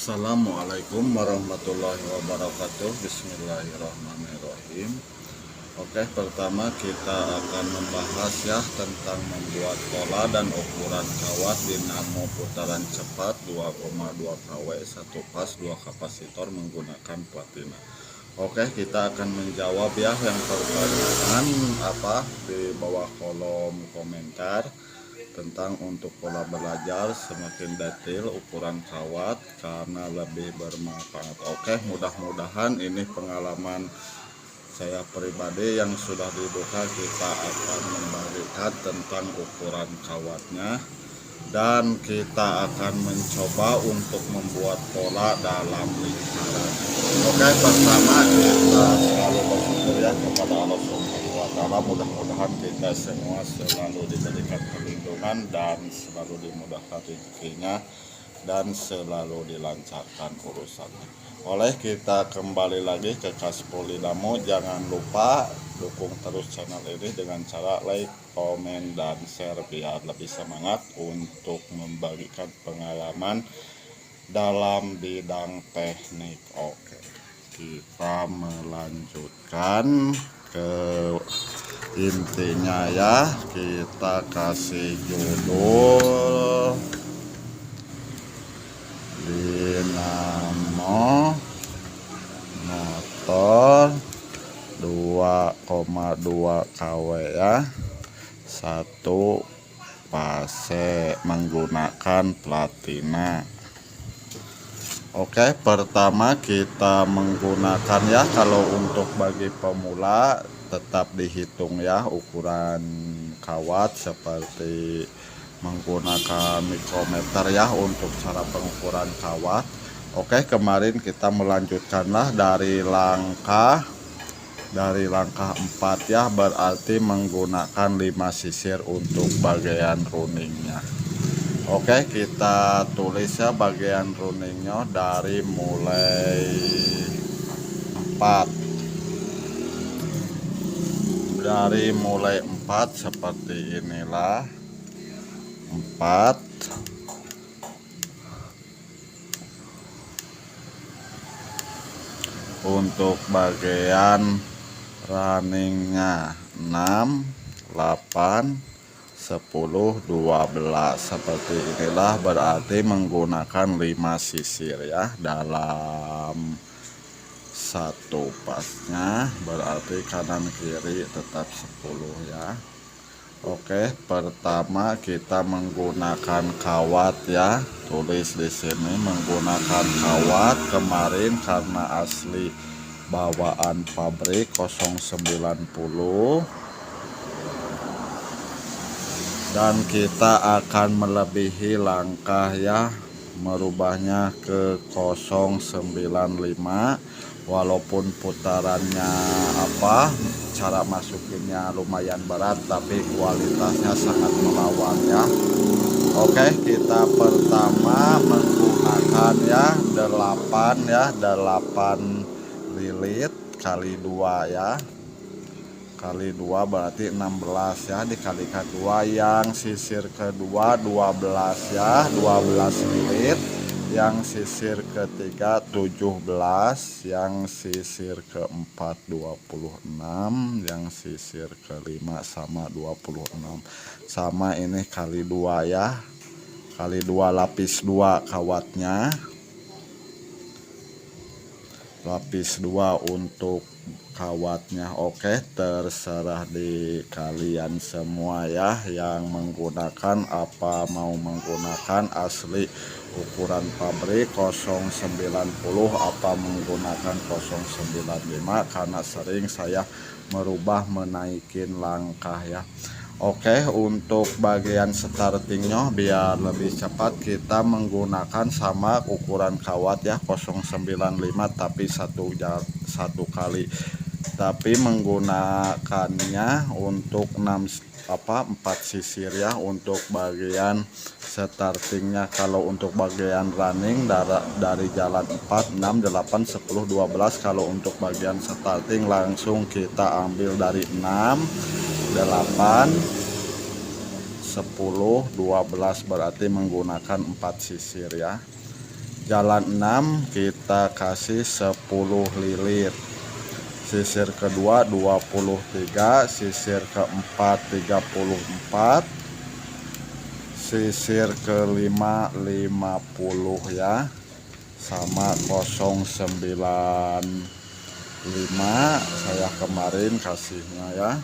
Assalamualaikum warahmatullahi wabarakatuh. Bismillahirrahmanirrahim. Oke, pertama kita akan membahas ya tentang membuat pola dan ukuran kawat dinamo putaran cepat 2,2 kW 1 pas 2 kapasitor menggunakan platina. Oke, kita akan menjawab ya yang pertanyaan di bawah kolom komentar tentang untuk pola belajar semakin detail ukuran kawat karena lebih bermanfaat. Oke, mudah-mudahan ini pengalaman saya pribadi yang sudah dibuka. Kita akan membagikan tentang ukuran kawatnya dan kita akan mencoba untuk membuat pola dalam lingkaran. Oke, pertama kita selalu bersyukur ya kepada Allah Subhanahu wa Ta'ala. Mudah-mudahan kita semua selalu diberikan perlindungan dan selalu dimudahkan rezekinya dan selalu dilancarkan urusannya. Oleh kita kembali lagi ke Kaspolidamo, jangan lupa dukung terus channel ini dengan cara like, komen, dan share biar lebih semangat untuk membagikan pengalaman dalam bidang teknik. Oke, kita melanjutkan ke intinya ya. Kita kasih judul dinamo motor 2,2 kW ya, 1 fase menggunakan platina. Oke, pertama kita menggunakan ya, kalau untuk bagi pemula tetap dihitung ya ukuran kawat seperti menggunakan mikrometer ya untuk cara pengukuran kawat. Oke, kemarin kita melanjutkanlah dari langkah 4 ya, berarti menggunakan 5 sisir untuk bagian runingnya. Oke, kita tulis ya bagian runingnya dari mulai 4 seperti inilah 4. Untuk bagian runningnya 6, 8, 10, 12 seperti inilah, berarti menggunakan 5 sisir ya dalam satu pasnya, berarti kanan kiri tetap 10 ya. Oke, pertama kita menggunakan kawat ya, tulis di sini menggunakan kawat kemarin karena asli bawaan pabrik 090, dan kita akan melebihi langkah ya, merubahnya ke 095. Walaupun putarannya cara masukinnya lumayan berat, tapi kualitasnya sangat melawan ya. Oke, kita pertama menggunakan ya 8 lilit kali 2 ya, kali 2 berarti 16 ya, dikalikan 2. Yang sisir kedua 12 ya, 12 lilit. Yang sisir ketiga 17, yang sisir keempat 26, yang sisir kelima sama 26, sama ini kali 2 ya, kali 2 lapis 2 kawatnya, lapis 2 untuk kawatnya. Oke, terserah di kalian semua ya yang menggunakan apa, mau menggunakan asli ukuran pabrik 090 apa menggunakan 095, karena sering saya merubah menaikin langkah ya. Oke, untuk bagian startingnya biar lebih cepat kita menggunakan sama ukuran kawat ya 095 tapi satu kali, tapi menggunakannya untuk 4 sisir ya untuk bagian startingnya. Kalau untuk bagian running dari jalan 4, 6, 8, 10, 12. Kalau untuk bagian starting langsung kita ambil dari 6, 8, 10, 12, berarti menggunakan 4 sisir ya. jalan 6 kita kasih 10 lilit, sisir kedua 23, sisir keempat 34, sisir kelima 50 ya, sama 095 saya kemarin kasihnya ya.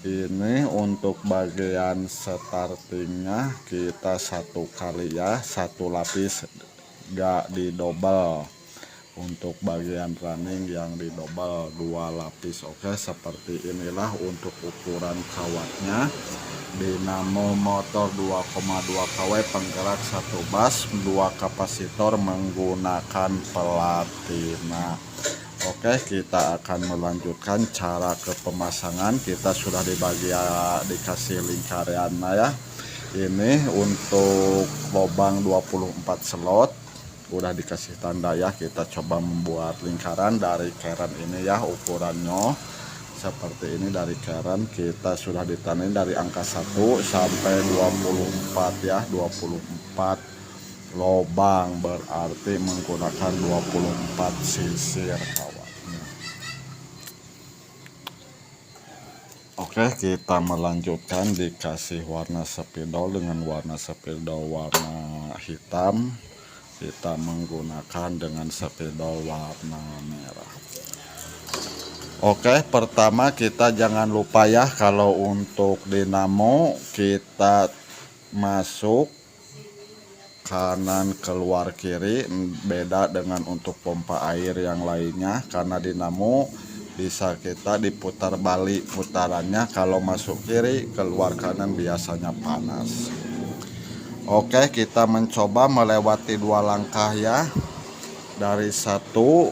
Ini untuk bagian startingnya kita 1 kali ya, 1 lapis gak didobel. Untuk bagian running yang didobel 2 lapis. Oke, seperti inilah untuk ukuran kawatnya. Dinamo motor 2,2 kW, penggerak 1 bus, 2 kapasitor menggunakan platina. Oke, kita akan melanjutkan cara ke pemasangan. Kita sudah dikasih lingkarannya ya. Ini untuk lubang 24 slot udah dikasih tanda ya. Kita coba membuat lingkaran dari keren ini ya, ukurannya seperti ini. Dari keren kita sudah ditanin dari angka 1 sampai 24 ya, 24 lubang, berarti menggunakan 24 sisir kawatnya. Oke, kita melanjutkan dikasih warna spidol dengan warna spidol warna hitam. Kita menggunakan dengan spidol warna merah. Oke, pertama kita jangan lupa ya, kalau untuk dinamo kita masuk kanan keluar kiri, beda dengan untuk pompa air yang lainnya. Karena dinamo bisa kita diputar balik putarannya, kalau masuk kiri keluar kanan biasanya panas. Oke, kita mencoba melewati 2 langkah ya. Dari 1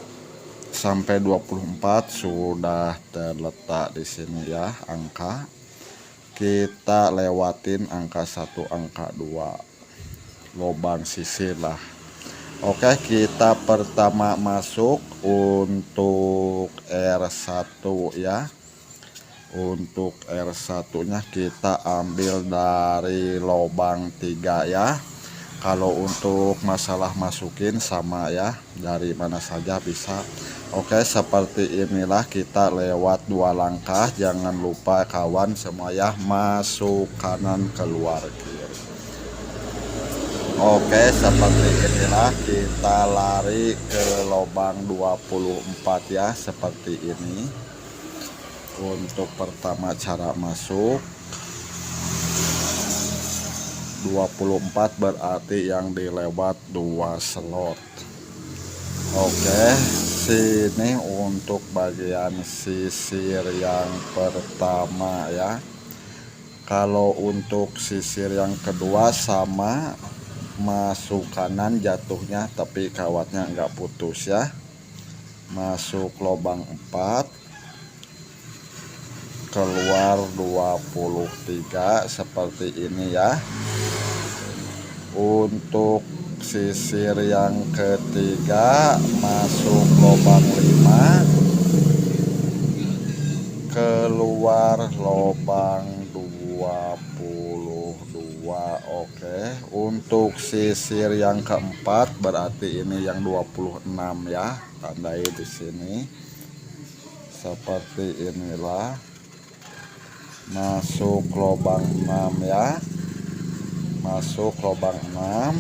sampai 24 sudah terletak di sini ya angka. Kita lewatin angka 1, angka 2 lubang sisir lah. Oke, kita pertama masuk untuk R1 ya. Untuk R1 nya kita ambil dari lubang 3 ya. Kalau untuk masalah masukin sama ya, dari mana saja bisa. Oke, seperti inilah kita lewat 2 langkah. Jangan lupa kawan semua ya, masuk kanan keluar kiri. Oke, seperti inilah kita lari ke lubang 24 ya, seperti ini. Untuk pertama cara masuk 24 berarti yang dilewat 2 slot. Oke, sini untuk bagian sisir yang pertama ya. Kalau untuk sisir yang kedua sama, masuk kanan jatuhnya tapi kawatnya enggak putus ya. Masuk lubang 4, keluar 23 seperti ini ya. Untuk sisir yang ketiga masuk lubang 5, keluar lubang 22. Oke, untuk sisir yang keempat berarti ini yang 26 ya, tandai di sini. Seperti inilah. Masuk lubang 6 ya. Masuk lubang 6.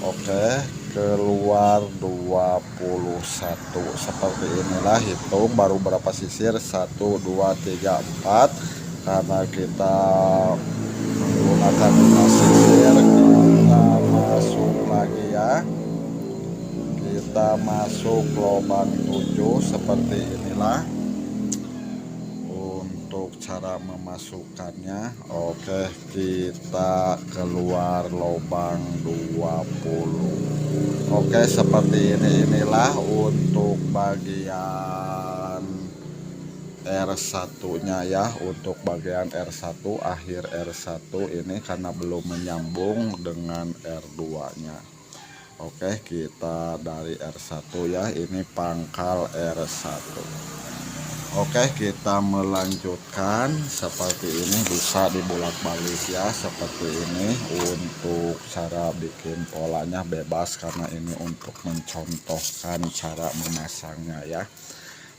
Oke, keluar 21. Seperti inilah, hitung baru berapa sisir, 1 2 3 4. Karena kita menggunakan 5 sisir, kita masuk lagi ya. Kita masuk lubang 7 seperti inilah untuk cara memasukkannya. Oke, kita keluar lubang 20. Oke, seperti inilah untuk bagian R1 nya ya. Untuk bagian R1, akhir R1 ini karena belum menyambung dengan R2 nya. Oke, kita dari R1 ya, ini pangkal R1. Oke, kita melanjutkan seperti ini, bisa dibolak-balik ya seperti ini. Untuk cara bikin polanya bebas karena ini untuk mencontohkan cara memasangnya ya.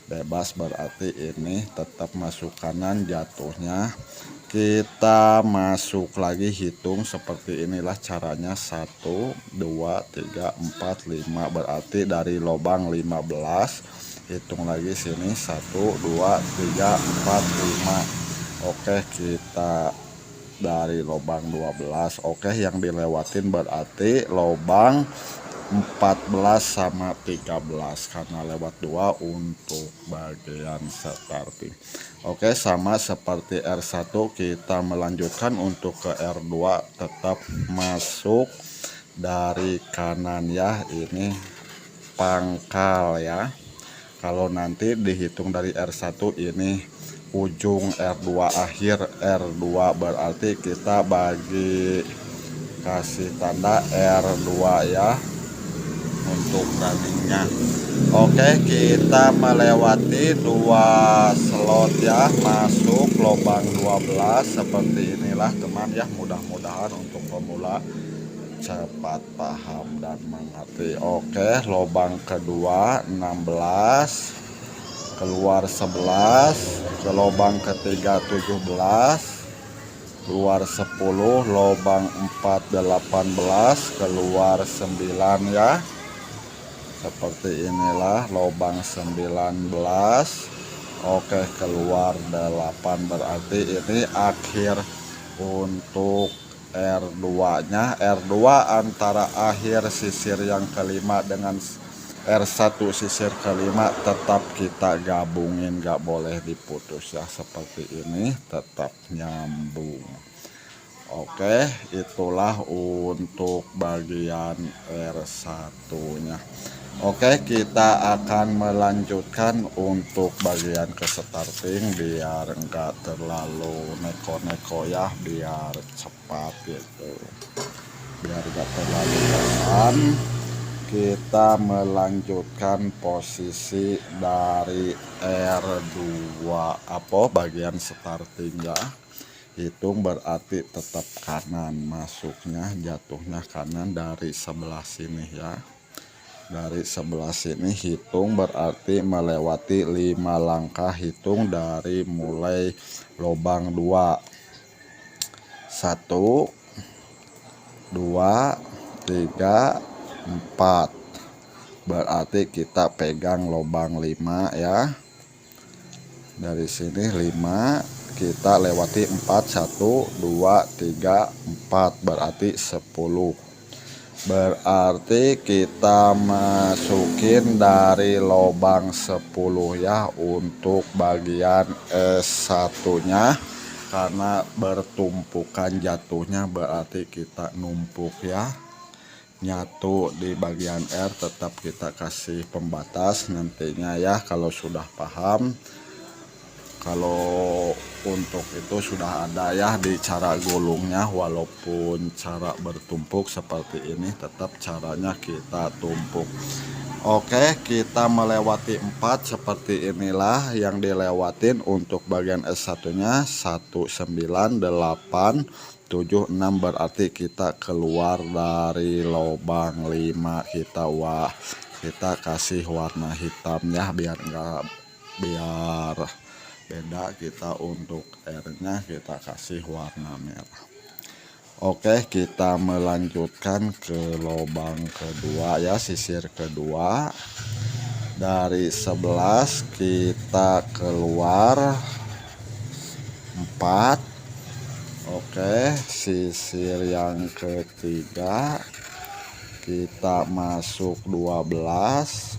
Bebas berarti ini tetap masuk kanan, jatuhnya kita masuk lagi, hitung seperti inilah caranya. 1 2 3 4 5, berarti dari lubang 15 hitung lagi sini. 1 2 3 4 5. Oke, kita dari lubang 12. Oke, yang dilewatin berarti lubang 14 sama 13 karena lewat 2 untuk bagian starting. Oke, sama seperti R1 kita melanjutkan untuk ke R2, tetap masuk dari kanan ya, ini pangkal ya. Kalau nanti dihitung dari R1 ini ujung R2 akhir R2, berarti kita bagi kasih tanda R2 ya untuk runningnya. Oke, kita melewati 2 slot ya, masuk lubang 12 seperti inilah teman ya. Mudah-mudahan untuk pemula cepat paham dan mengerti. Oke, lubang kedua 16 keluar 11, ke lubang ketiga 17 keluar 10, lubang 4 18 keluar 9 ya. Seperti inilah lubang 19. Oke, keluar 8, berarti ini akhir untuk R2 nya. R2 antara akhir sisir yang kelima dengan R1 sisir kelima tetap kita gabungin, gak boleh diputus ya. Seperti ini tetap nyambung. Oke, itulah untuk bagian R1 nya. Oke, kita akan melanjutkan untuk bagian ke starting biar enggak terlalu neko-neko ya, biar cepat gitu, biar enggak terlalu bosan. Kita melanjutkan posisi dari R2 bagian starting ya. Hitung berarti tetap kanan masuknya, jatuhnya kanan dari sebelah sini ya. Dari sebelah sini hitung berarti melewati 5 langkah, hitung dari mulai lubang 2. 1 2 3 4, berarti kita pegang lubang 5 ya. Dari sini 5 kita lewati 4, 1 2 3 4, berarti 10. Berarti kita masukin dari lubang 10 ya untuk bagian S1 nya, karena bertumpukan jatuhnya berarti kita numpuk ya. Nyatu di bagian R tetap kita kasih pembatas nantinya ya kalau sudah paham. Kalau untuk itu sudah ada ya di cara gulungnya, walaupun cara bertumpuk seperti ini tetap caranya kita tumpuk. Oke, kita melewati 4 seperti inilah yang dilewatin untuk bagian S1 nya. 1 9 8 7 6, berarti kita keluar dari lubang 5. Kita kasih warna hitamnya biar beda. Kita untuk R nya kita kasih warna merah. Oke, kita melanjutkan ke lubang kedua ya, sisir kedua. Dari 11 kita keluar 4. Oke, sisir yang ketiga kita masuk 12,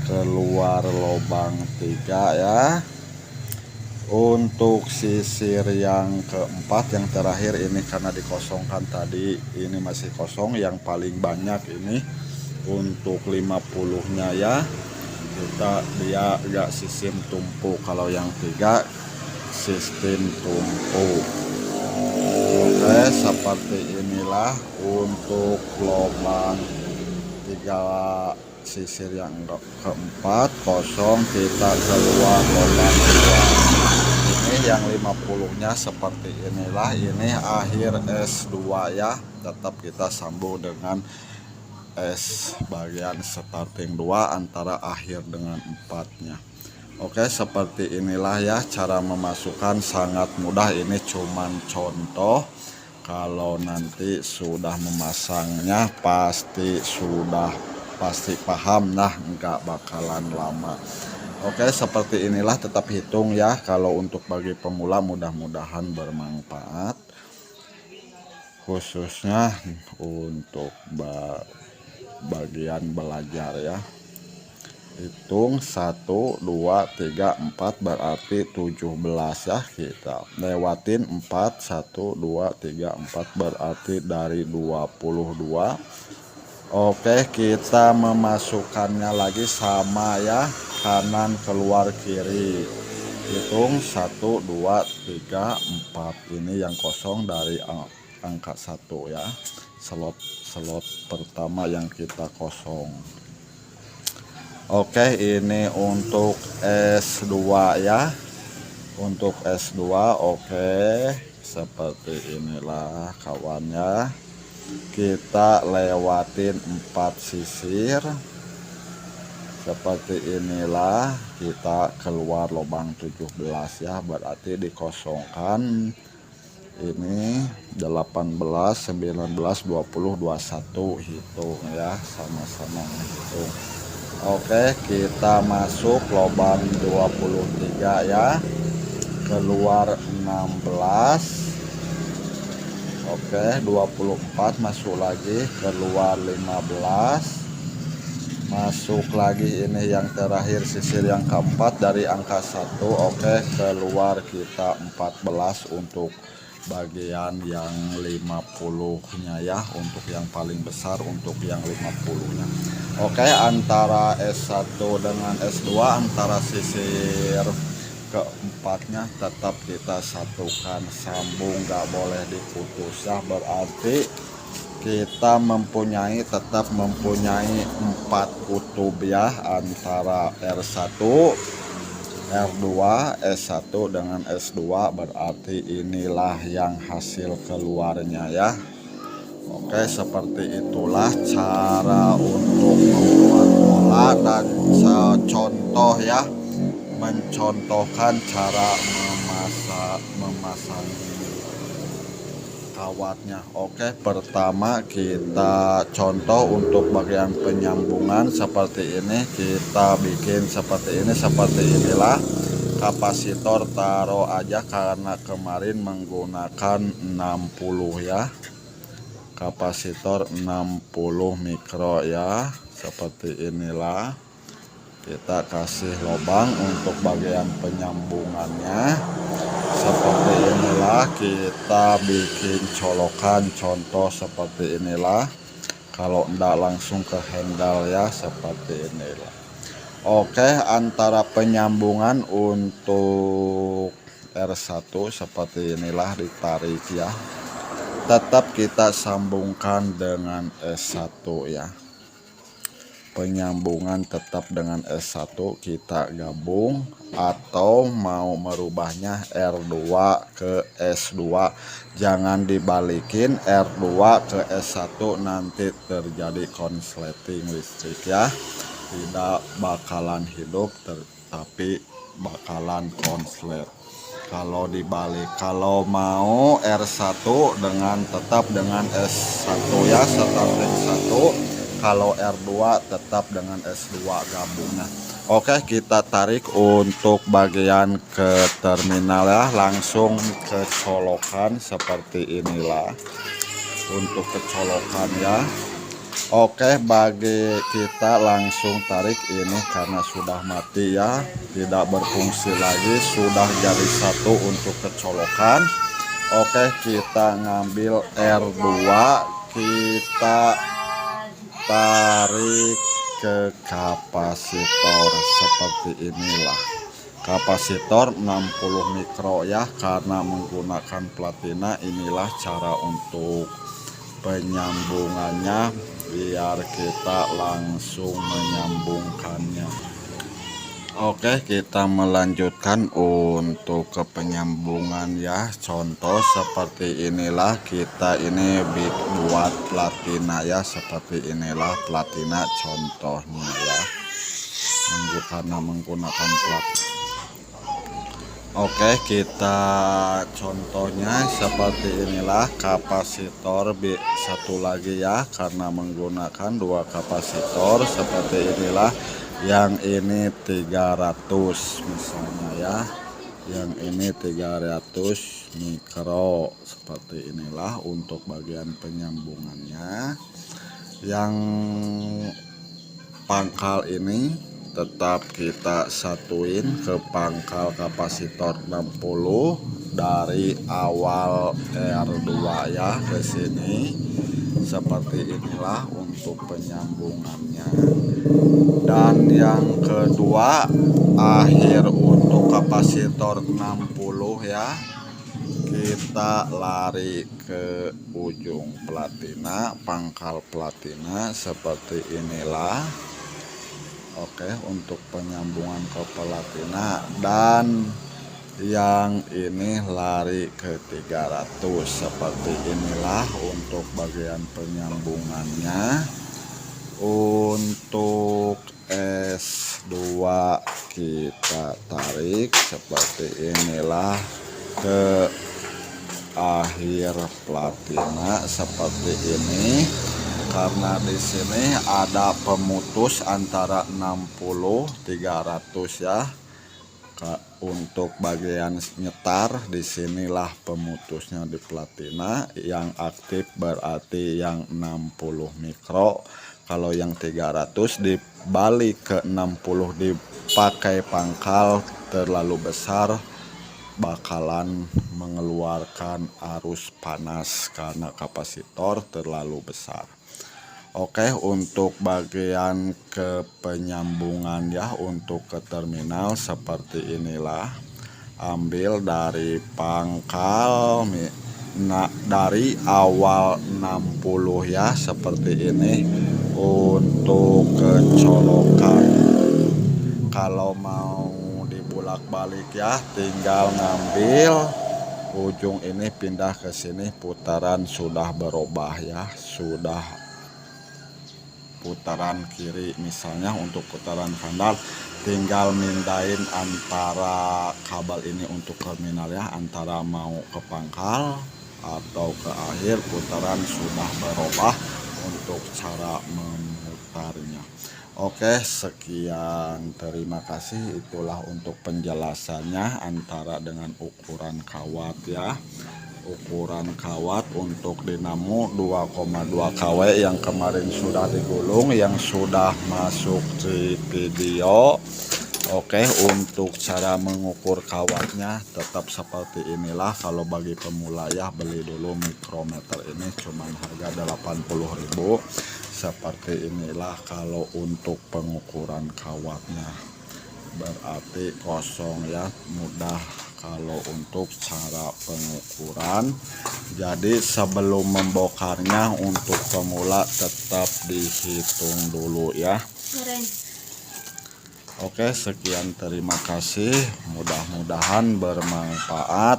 keluar lubang 3 ya. Untuk sisir yang keempat yang terakhir ini karena dikosongkan tadi, ini masih kosong. Yang paling banyak ini untuk 50 nya ya, dia gak sistem tumpuk. Kalau yang 3 sistem tumpuk. Oke, seperti inilah untuk lubang 3 sisir yang keempat kosong, kita keluar lubang 2. Ini yang 50 nya seperti inilah. Ini akhir S2 ya, tetap kita sambung dengan S bagian starting 2 antara akhir dengan 4 nya. Oke, seperti inilah ya cara memasukkan, sangat mudah. Ini cuman contoh. Kalau nanti sudah memasangnya pasti paham, nah nggak bakalan lama. Oke, seperti inilah, tetap hitung ya. Kalau untuk bagi pemula mudah-mudahan bermanfaat, khususnya untuk bagian belajar ya. Hitung 1 2 3 4 berarti 17 ya, kita lewatin 4 1 2 3 4 berarti dari 22. Oke, kita memasukkannya lagi sama ya, kanan keluar kiri. Hitung 1 2 3 4. Ini yang kosong dari angka 1 ya, slot pertama yang kita kosong. Oke, ini untuk S2 ya. Untuk S2 oke, seperti inilah kawannya. Kita lewatin 4 sisir. Seperti inilah, kita keluar lubang 17 ya, berarti dikosongkan. Ini 18 19 20 21, hitung ya, sama-sama hitung. Oke, kita masuk lubang 23 ya, keluar 16. Oke, 24 masuk lagi, keluar 15. Masuk lagi, ini yang terakhir sisir yang keempat dari angka 1. Oke, keluar kita 14 untuk bagian yang 50-nya ya, untuk yang paling besar, untuk yang 50-nya. Oke, antara S1 dengan S2, antara sisir keempatnya tetap kita satukan, sambung, nggak boleh diputus ya. Berarti kita tetap mempunyai 4 kutub ya, antara R1 R2 S1 dengan S2, berarti inilah yang hasil keluarnya ya. Oke, seperti itulah cara untuk membuat pola dan contoh ya, mencontohkan cara memasang kawatnya. Oke, pertama kita contoh untuk bagian penyambungan seperti ini. Kita bikin seperti ini, seperti inilah. Kapasitor taruh aja karena kemarin menggunakan 60 ya. Kapasitor 60 mikro ya, seperti inilah. Kita kasih lubang untuk bagian penyambungannya. Seperti inilah, kita bikin colokan contoh seperti inilah. Kalau enggak langsung ke handle ya, seperti inilah. Oke, antara penyambungan untuk R1 seperti inilah, ditarik ya. Tetap kita sambungkan dengan S1 ya. Penyambungan tetap dengan S1 kita gabung, atau mau merubahnya R2 ke S2, jangan dibalikin R2 ke S1, nanti terjadi konsleting listrik ya. Tidak bakalan hidup, tapi bakalan konslet kalau dibalik. Kalau mau R1 tetap dengan S1 ya, starting 1. Kalau R2 tetap dengan S2 gabungnya. Oke, kita tarik untuk bagian ke terminal ya, langsung ke colokan seperti inilah untuk kecolokan ya. Oke, bagi kita langsung tarik ini karena sudah mati ya, tidak berfungsi lagi, sudah jadi satu untuk kecolokan. Oke, kita ngambil R2, kita tarik ke kapasitor seperti inilah. Kapasitor 60 mikro ya, karena menggunakan platina. Inilah cara untuk penyambungannya biar kita langsung menyambungkannya. Oke, kita melanjutkan untuk ke penyambungan ya. Contoh seperti inilah kita ini buat platina ya, seperti inilah platina contohnya ya, karena menggunakan plat. Oke, kita contohnya seperti inilah kapasitor satu lagi ya, karena menggunakan dua kapasitor seperti inilah. Yang ini 300 misalnya ya, yang ini 300 mikro, seperti inilah untuk bagian penyambungannya. Yang pangkal ini tetap kita satuin ke pangkal kapasitor 60 dari awal R2 ya ke sini. Seperti inilah untuk penyambungannya. Dan yang kedua, akhir untuk kapasitor 60 ya, kita lari ke ujung platina, pangkal platina seperti inilah. Oke, untuk penyambungan ke platina. Dan yang ini lari ke 300 seperti inilah untuk bagian penyambungannya. Untuk S2 kita tarik seperti inilah ke akhir platina seperti ini, karena di sini ada pemutus antara 60 300 ya. Untuk bagian nyetar disinilah pemutusnya di platina. Yang aktif berarti yang 60 mikro. Kalau yang 300 dibalik ke 60 dipakai pangkal terlalu besar, bakalan mengeluarkan arus panas karena kapasitor terlalu besar. Oke, untuk bagian ke penyambungan ya, untuk ke terminal seperti inilah. Ambil dari pangkal dari awal 60 ya, seperti ini untuk kecolokan. Kalau mau dibulak-balik ya, tinggal ngambil ujung ini pindah ke sini, putaran sudah berubah ya, sudah putaran kiri. Misalnya untuk putaran kanan tinggal mindahin antara kabel ini untuk terminal ya, antara mau ke pangkal atau ke akhir, putaran sudah berubah untuk cara memutarnya. Oke, sekian, terima kasih. Itulah untuk penjelasannya antara dengan ukuran kawat ya. Ukuran kawat untuk dinamo 2,2 kW yang kemarin sudah digulung, yang sudah masuk di video. Oke, untuk cara mengukur kawatnya tetap seperti inilah. Kalau bagi pemula ya, beli dulu mikrometer ini cuman harga 80.000. Seperti inilah kalau untuk pengukuran kawatnya, berarti kosong ya, mudah kalau untuk cara pengukuran. Jadi sebelum membongkarnya untuk pemula tetap dihitung dulu ya. Oke, sekian, terima kasih, mudah-mudahan bermanfaat.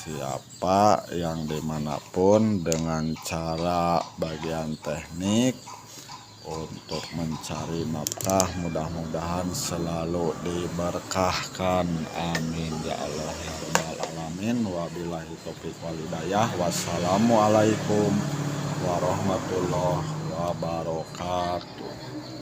Siapa yang dimanapun dengan cara bagian teknik untuk mencari nafkah, mudah-mudahan selalu diberkahkan, amin ya Allah ya rabbal alamin. Wabillahi taufiq wal hidayah. Wassalamualaikum warahmatullahi wabarakatuh.